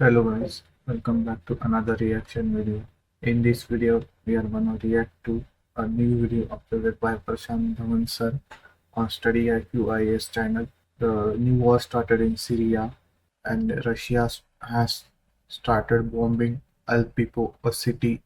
Hello guys, welcome back to another reaction video. In this video, we are gonna react to a new video uploaded by Prashant Dhawan sir on Study IQ IAS channel. The new war started in Syria and Russia has started bombing Aleppo, a city.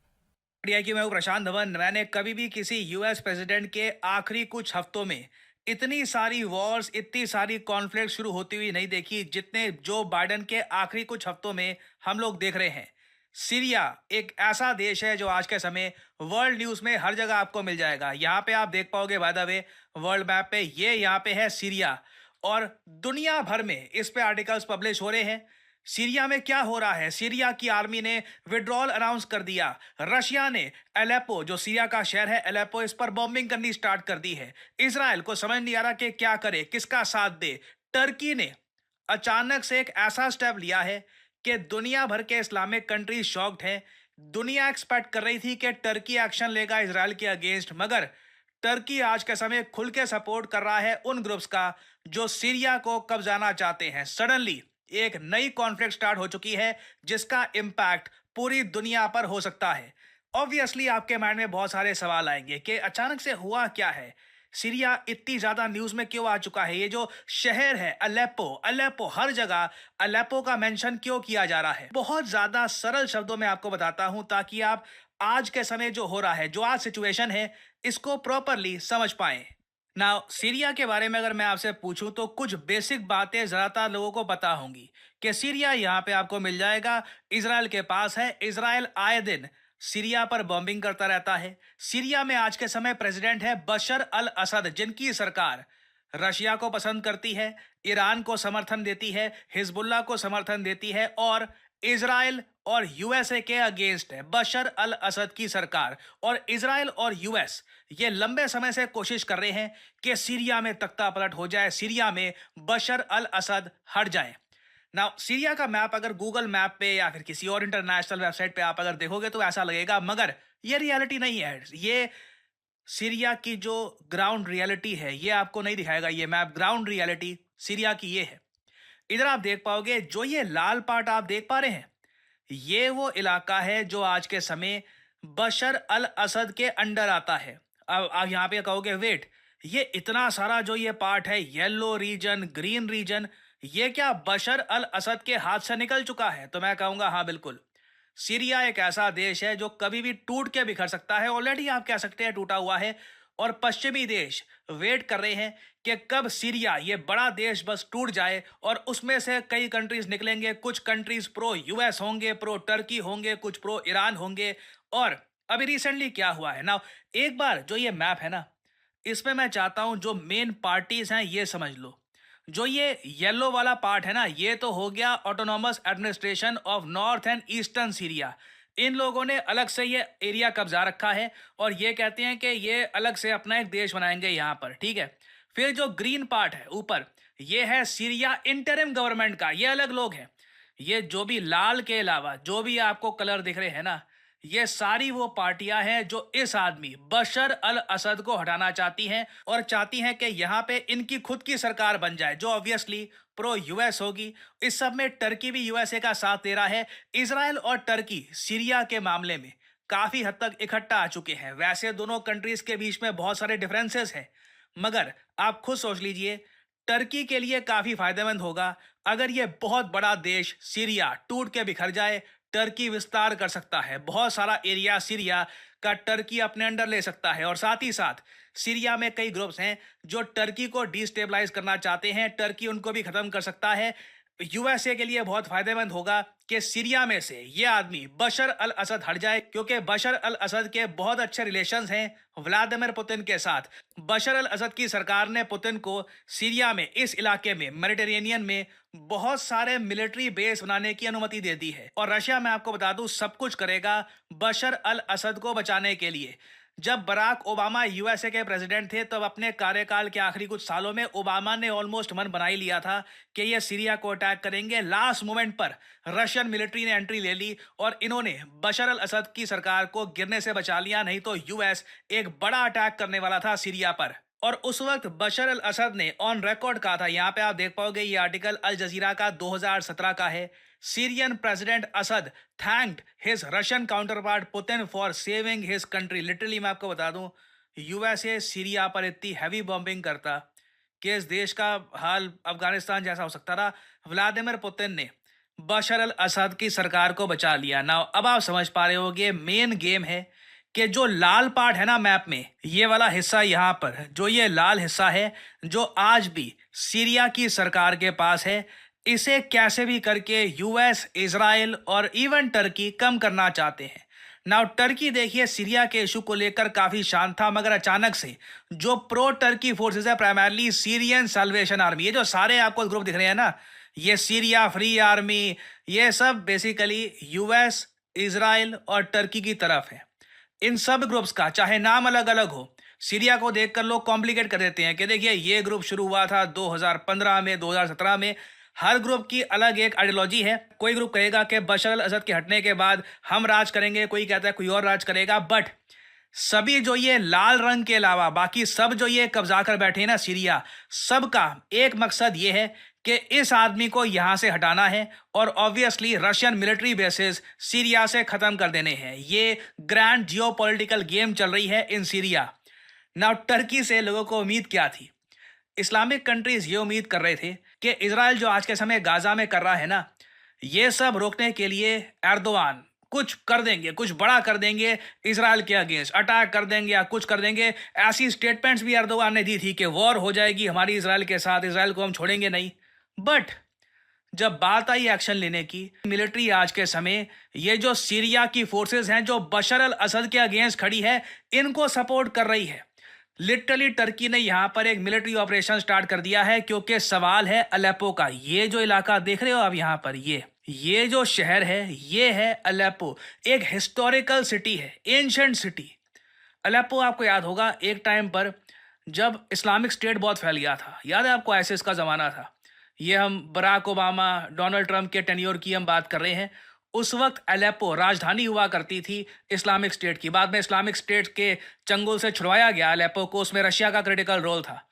बढ़िया कि मैं हूँ प्रशांत धवन। मैंने कभी भी किसी US president के आखिरी कुछ हफ्तों में इतनी सारी वॉर्स, इतनी सारी कॉन्फ्लिक्ट शुरू होती हुई नहीं देखी जितने जो बाइडेन के आखिरी कुछ हफ्तों में हम लोग देख रहे हैं। सीरिया एक ऐसा देश है जो आज के समय वर्ल्ड न्यूज में हर जगह आपको मिल जाएगा। यहाँ पे आप देख पाओगे by the way world map पे, ये यहाँ पे है सीरिया और दुनिया भर में इस पे आर्टिकल्स पब्लिश हो रहे हैं। सीरिया में क्या हो रहा है? सीरिया की आर्मी ने विड्रॉल अनाउंस कर दिया। रशिया ने अलेप्पो, जो सीरिया का शहर है अलेप्पो, इस पर बॉम्बिंग करनी स्टार्ट कर दी है। इजराइल को समझ नहीं आ रहा कि क्या करे, किसका साथ दे। टर्की ने अचानक से एक ऐसा स्टेप लिया है कि दुनिया भर के इस्लामिक कंट्रीज शॉक्ड हैं। दुनिया एक्सपेक्ट कर रही थी कि टर्की एक्शन लेगा इजराइल के अगेंस्ट, मगर टर्की आज के समय खुल के सपोर्ट कर रहा है उन ग्रुप्स का जो सीरिया को कब्जाना चाहते हैं। सडनली एक नई कॉन्फ्लिक्ट स्टार्ट हो चुकी है जिसका इम्पैक्ट पूरी दुनिया पर हो सकता है। ऑब्वियसली आपके माइंड में बहुत सारे सवाल आएंगे कि अचानक से हुआ क्या है, सीरिया इतनी ज्यादा न्यूज में क्यों आ चुका है, ये जो शहर है अलेप्पो, अलेप्पो हर जगह अलेप्पो का मेंशन क्यों किया जा रहा है। बहुत ज्यादा सरल शब्दों में आपको बताता हूं ताकि आप आज के समय जो हो रहा है, जो आज सिचुएशन है, इसको प्रॉपरली समझ पाएं। नाउ सीरिया के बारे में अगर मैं आपसे पूछूं तो कुछ बेसिक बातें ज़्यादातर लोगों को पता होंगी कि सीरिया यहाँ पे आपको मिल जाएगा, इजराइल के पास है। इजराइल आए दिन सीरिया पर बॉम्बिंग करता रहता है। सीरिया में आज के समय प्रेसिडेंट है बशर अल असद, जिनकी सरकार रशिया को पसंद करती है, ईरान को समर्थन देती है, हिजबुल्ला को समर्थन देती है और इजराइल और यूएसए के अगेंस्ट है बशर अल असद की सरकार। और इजराइल और यूएस ये लंबे समय से कोशिश कर रहे हैं कि सीरिया में तख्ता पलट हो जाए, सीरिया में बशर अल असद हट जाए। नाउ सीरिया का मैप अगर गूगल मैप पे या फिर किसी और इंटरनेशनल वेबसाइट पे आप अगर देखोगे तो ऐसा लगेगा, मगर ये रियलिटी नहीं है। ये सीरिया की जो ग्राउंड रियलिटी है ये आपको नहीं दिखाएगा ये मैप। ग्राउंड रियलिटी सीरिया की ये है। इधर आप देख पाओगे जो ये लाल पार्ट आप देख पा रहे हैं, ये वो इलाका है जो आज के समय बशर अल असद के अंडर आता है। अब आप यहाँ पे कहोगे वेट, ये इतना सारा जो ये पार्ट है, येलो रीजन, ग्रीन रीजन, ये क्या बशर अल असद के हाथ से निकल चुका है? तो मैं कहूंगा हाँ बिल्कुल। सीरिया एक ऐसा देश है जो कभी भी टूट के बिखर सकता है। ऑलरेडी आप कह सकते हैं टूटा हुआ है और पश्चिमी देश वेट कर रहे हैं कि कब सीरिया, ये बड़ा देश, बस टूट जाए और उसमें से कई कंट्रीज निकलेंगे। कुछ कंट्रीज प्रो यूएस होंगे, प्रो टर्की होंगे, कुछ प्रो ईरान होंगे। और अभी रिसेंटली क्या हुआ है ना, एक बार जो ये मैप है ना, इसमें मैं चाहता हूं जो मेन पार्टीज हैं ये समझ लो। जो ये येलो वाला पार्ट है ना, ये तो हो गया autonomous administration of north and eastern Syria. इन लोगों ने अलग से ये एरिया कब्जा रखा है और ये कहते हैं कि ये अलग से अपना एक देश बनाएंगे यहाँ पर, ठीक है। फिर जो ग्रीन पार्ट है ऊपर, ये है सीरिया इंटरिम गवर्नमेंट का, ये अलग लोग हैं। ये जो भी लाल के अलावा जो भी आपको कलर दिख रहे हैं ना, ये सारी वो पार्टियां हैं जो इस आदमी बशर अल असद को हटाना चाहती हैं और चाहती हैं कि यहाँ पे इनकी खुद की सरकार बन जाए जो ऑब्वियसली प्रो यूएस होगी। इस सब में टर्की भी यूएसए का साथ दे रहा है। इसराइल और टर्की सीरिया के मामले में काफी हद तक इकट्ठा आ चुके हैं। वैसे दोनों कंट्रीज के बीच में बहुत सारे डिफरेंसेस हैं, मगर आप खुद सोच लीजिए, टर्की के लिए काफी फायदेमंद होगा अगर ये बहुत बड़ा देश सीरिया टूट के बिखर जाए। टर्की विस्तार कर सकता है, बहुत सारा एरिया सीरिया का टर्की अपने अंडर ले सकता है। और साथ ही साथ सीरिया में कई ग्रुप्स हैं जो टर्की को डिस्टेबलाइज करना चाहते हैं, टर्की उनको भी खत्म कर सकता है। यूएसए के लिए बहुत फायदेमंद होगा कि सीरिया में से ये आदमी बशर अल असद हट जाए, क्योंकि बशर अल असद के बहुत अच्छे रिलेशंस हैं व्लादिमीर पुतिन के साथ। बशर अल असद की सरकार ने पुतिन को सीरिया में, इस इलाके में, मेडिटेरेनियन में बहुत सारे मिलिट्री बेस बनाने की अनुमति दे दी है। और रशिया, मैं आपको बता दूं, सब कुछ करेगा बशर अल असद को बचाने के लिए। जब बराक ओबामा यूएसए के प्रेसिडेंट थे तब अपने कार्यकाल के आखिरी कुछ सालों में ओबामा ने ऑलमोस्ट मन बना ही लिया था कि ये सीरिया को अटैक करेंगे। लास्ट मोमेंट पर रशियन मिलिट्री ने एंट्री ले ली और इन्होंने बशर अल असद की सरकार को गिरने से बचा लिया, नहीं तो यूएस एक बड़ा अटैक करने वाला था सीरिया पर। और उस वक्त बशर अल असद ने ऑन रिकॉर्ड कहा था, यहाँ पे आप देख पाओगे, ये आर्टिकल अल जजीरा का 2017 का है, Syrian President Assad thanked his Russian counterpart Putin for saving his country. Literally मैं आपको बता दूं, यूएसए सीरिया पर इतनी हैवी बॉम्बिंग करता कि इस देश का हाल अफगानिस्तान जैसा हो सकता था। व्लादिमीर पुतिन ने बशर अल असद की सरकार को बचा लिया ना। अब आप समझ पा रहे होगे मेन गेम है कि जो लाल पार्ट है ना मैप में, ये वाला हिस्सा यहाँ पर जो ये लाल हिस्सा है जो आज भी सीरिया की सरकार के पास है, इसे कैसे भी करके यूएस, इजराइल और इवन टर्की कम करना चाहते हैं। नाउ टर्की देखिए सीरिया के इशू को लेकर काफी शांत था, मगर अचानक से जो प्रो टर्की फोर्सेस है, प्राइमरली सीरियन सल्वेशन आर्मी, ये जो सारे आपको ग्रुप दिख रहे हैं ना, ये सीरिया फ्री आर्मी, ये सब बेसिकली यूएस, इजराइल और टर्की की तरफ है। इन सब ग्रुप्स का चाहे नाम अलग अलग हो, सीरिया को देखकर लोग कॉम्प्लिकेट कर देते हैं कि देखिए ये ग्रुप शुरू हुआ था 2015 में, 2017 में। हर ग्रुप की अलग एक आइडियोलॉजी है। कोई ग्रुप कहेगा कि बशर अल असद के हटने के बाद हम राज करेंगे, कोई कहता है कोई और राज करेगा। बट सभी जो ये लाल रंग के अलावा बाकी सब जो ये कब्जा कर बैठे हैं ना सीरिया, सबका एक मकसद ये है कि इस आदमी को यहां से हटाना है और obviously Russian military bases Syria से खत्म कर देने हैं। ये ग्रैंड जियोपॉलिटिकल गेम चल रही है इन सीरिया। नाउ टर्की से लोगों को उम्मीद क्या थी? इस्लामिक कंट्रीज ये उम्मीद कर रहे थे कि इजराइल जो आज के समय गाजा में कर रहा है ना, ये सब रोकने के लिए एर्दोआन कुछ कर देंगे, कुछ बड़ा कर देंगे, इजराइल के अगेंस्ट अटैक कर देंगे या कुछ कर देंगे। ऐसी स्टेटमेंट्स भी एर्दोआन ने दी थी कि वॉर हो जाएगी हमारी इजराइल के साथ, इजराइल को हम छोड़ेंगे नहीं। बट जब बात आई एक्शन लेने की, मिलिट्री आज के समय ये जो सीरिया की फोर्सेस हैं जो बशर अल असद के अगेंस्ट खड़ी है, इनको सपोर्ट कर रही है। लिटरली टर्की ने यहां पर एक मिलिट्री ऑपरेशन स्टार्ट कर दिया है, क्योंकि सवाल है अलेप्पो का। ये जो इलाका देख रहे हो आप यहां पर, ये जो शहर है, ये है अलेप्पो। एक हिस्टोरिकल सिटी है, एंशिएंट सिटी। अलेप्पो आपको याद होगा एक टाइम पर जब इस्लामिक स्टेट बहुत फैल गया था, याद है आपको, आईसिस का जमाना था। ये हम बराक ओबामा, डोनाल्ड ट्रंप के टेन्योर की हम बात कर रहे हैं। उस वक्त अलेप्पो राजधानी हुआ करती थी इस्लामिक स्टेट की। बाद में इस्लामिक स्टेट के चंगुल से छुड़वाया गया अलेप्पो को, उसमें रशिया का क्रिटिकल रोल था।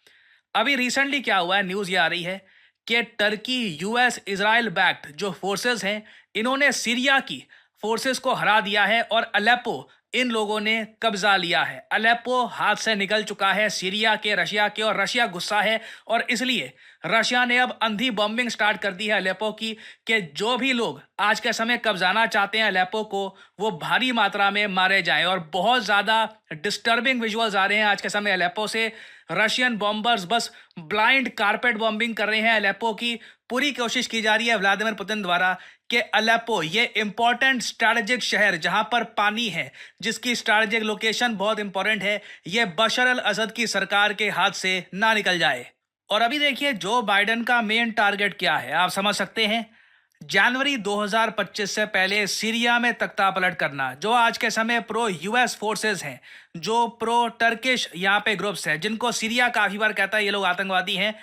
अभी रिसेंटली क्या हुआ है, न्यूज़ ये आ रही है कि टर्की, यूएस, इजराइल बैक्ड जो फोर्सेस हैं, इन्होंने सीरिया की फोर्सेस को हरा दिया है और अलेप्पो इन लोगों ने कब्जा लिया है। अलेप्पो हाथ से निकल चुका है सीरिया के, रशिया के, और रशिया गुस्सा है और इसलिए रशिया ने अब अंधी बॉम्बिंग स्टार्ट कर दी है अलेप्पो की, कि जो भी लोग आज के समय कब्जाना चाहते हैं अलेप्पो को, वो भारी मात्रा में मारे जाएं। और बहुत ज़्यादा डिस्टर्बिंग विजुअल्स आ रहे हैं आज के समय अलेप्पो से। रशियन बॉम्बर्स बस ब्लाइंड कारपेट बॉम्बिंग कर रहे हैं अलेप्पो की। पूरी कोशिश की जा रही है व्लादिमीर पुतिन द्वारा कि अलेप्पो, ये इंपॉर्टेंट स्ट्रैटेजिक शहर जहां पर पानी है, जिसकी स्ट्रैटेजिक लोकेशन बहुत इंपॉर्टेंट है, ये बशर अल असद की सरकार के हाथ से ना निकल जाए। और अभी देखिए जो बाइडेन का मेन टारगेट क्या है, आप समझ सकते हैं। जनवरी 2025 से पहले सीरिया में तख्ता पलट करना। जो आज के समय प्रो यूएस फोर्सेस हैं, जो प्रो टर्किश यहाँ पे ग्रुप्स हैं, जिनको सीरिया काफी बार कहता है ये लोग आतंकवादी हैं,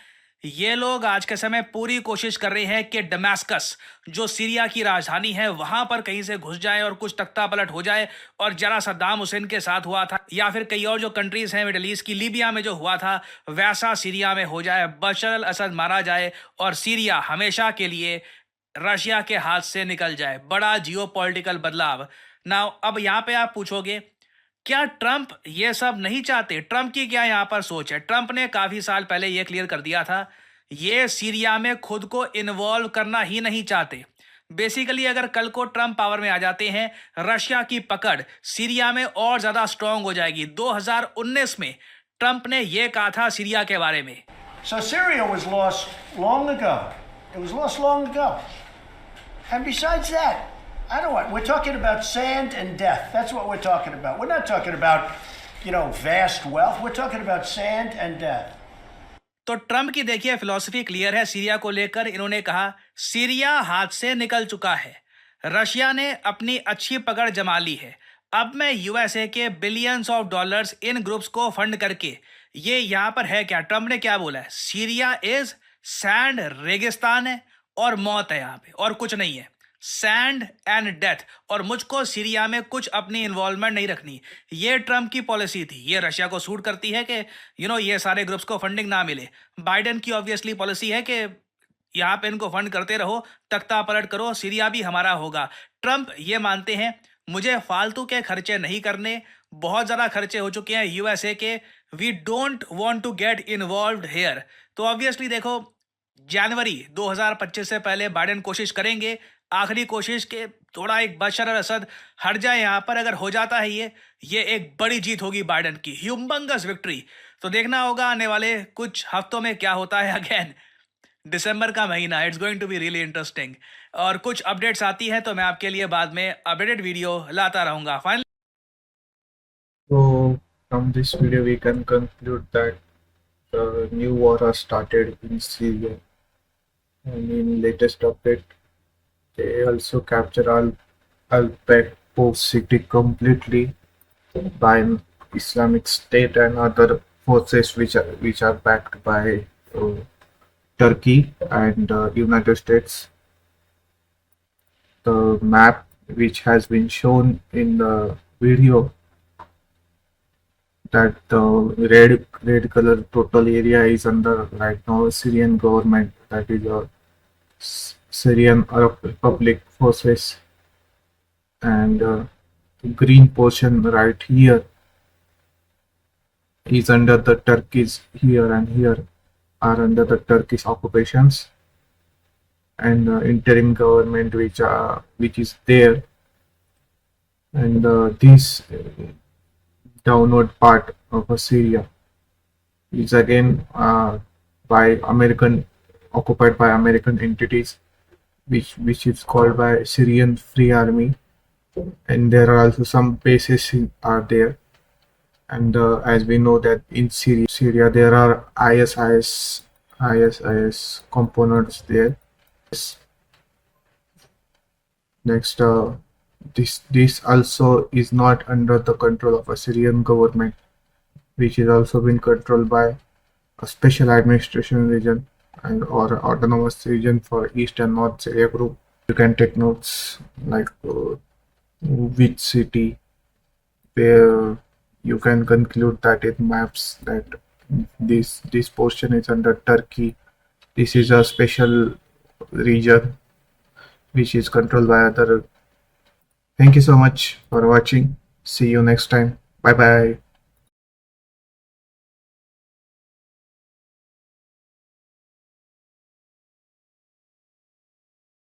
ये लोग आज के समय पूरी कोशिश कर रहे हैं कि दमास्कस जो सीरिया की राजधानी है, वहां पर कहीं से घुस जाए और कुछ तख्ता पलट हो जाए। और जरा सद्दाम हुसैन के साथ हुआ था, या फिर कई और जो कंट्रीज हैं मिडल ईस्ट की, लीबिया में जो हुआ था, वैसा सीरिया में हो जाए, बशर अल असद मारा जाए और सीरिया हमेशा के लिए रशिया के हाथ से निकल जाए। बड़ा जियोपॉलिटिकल बदलाव। नाउ अब यहाँ पे आप पूछोगे क्या ट्रंप ये सब नहीं चाहते? ट्रंप की क्या यहाँ पर सोच है? ट्रंप ने काफी साल पहले ये क्लियर कर दिया था, ये सीरिया में खुद को इन्वॉल्व करना ही नहीं चाहते। बेसिकली अगर कल को ट्रंप पावर में आ जाते हैं, रशिया की पकड़ सीरिया में और ज्यादा स्ट्रांग हो जाएगी। 2019 में ट्रंप ने ये कहा था सीरिया के बारे में। So Syria was lost long ago. It was lost long ago. And besides that, I don't want, we're talking about sand and death. That's what we're talking about. We're not talking about, vast wealth. We're talking about sand and death. तो Trump की देखिए philosophy clear है Syria को लेकर। इन्होंने कहा Syria हाथ से निकल चुका है, रशिया ने अपनी अच्छी पकड़ जमा ली है, अब मैं यूएसए के billions of dollars in groups को फंड करके, ये यहाँ पर है क्या, ट्रंप ने क्या बोला है, सीरिया इज सैंड, रेगिस्तान है और मौत है यहाँ पे, और कुछ नहीं है, सैंड एंड डेथ, और मुझको सीरिया में कुछ अपनी इन्वॉल्वमेंट नहीं रखनी। ये ट्रंप की पॉलिसी थी। ये रशिया को सूट करती है कि ये सारे ग्रुप्स को फंडिंग ना मिले। बाइडेन की ऑब्वियसली पॉलिसी है कि यहाँ पे इनको फंड करते रहो, तख्ता पलट करो, सीरिया भी हमारा होगा। ट्रंप ये मानते हैं मुझे फालतू के खर्चे नहीं करने, बहुत ज़्यादा खर्चे हो चुके हैं यूएसए के, we don't want to get involved here. तो ऑब्वियसली देखो, जनवरी 2025 से पहले बाइडेन कोशिश करेंगे, आखिरी कोशिश के थोड़ा एक बशर अल असद हट जाए यहाँ पर। अगर हो जाता है ये एक बड़ी जीत होगी बाइडेन की, ह्यूमंगस विक्ट्री। तो देखना होगा आने वाले कुछ हफ्तों में क्या होता है। अगेन दिसंबर का महीना, it's going to be really interesting. और कुछ अपडेट्स आती हैं तो मैं आपके लिए बाद में अपडेटेड वीडियो लाता रहूंगा। Finally So, from this video, we can conclude that the new war has started in Syria. And in latest update, they also capture Al-Bakr city completely by Islamic State and other forces which are backed by Turkey and United States. The map which has been shown in the video, that the red color total area is under right now Syrian government, that is Syrian Arab Republic forces, and the green portion right here is under the Turkish, here and here are under the Turkish occupations, and interim government which is there, and this downward part of Syria is again occupied by American entities, which is called by Syrian Free Army, and there are also some bases are there. And as we know that in Syria there are ISIS components there. Next, this also is not under the control of a Syrian government, which is also been controlled by a special administration region and or autonomous region for East and North Syria group. You can take notes like which city, where you can conclude that it maps that this portion is under Turkey. This is a special region which is controlled by other. Thank you so much for watching. See you next time. Bye bye.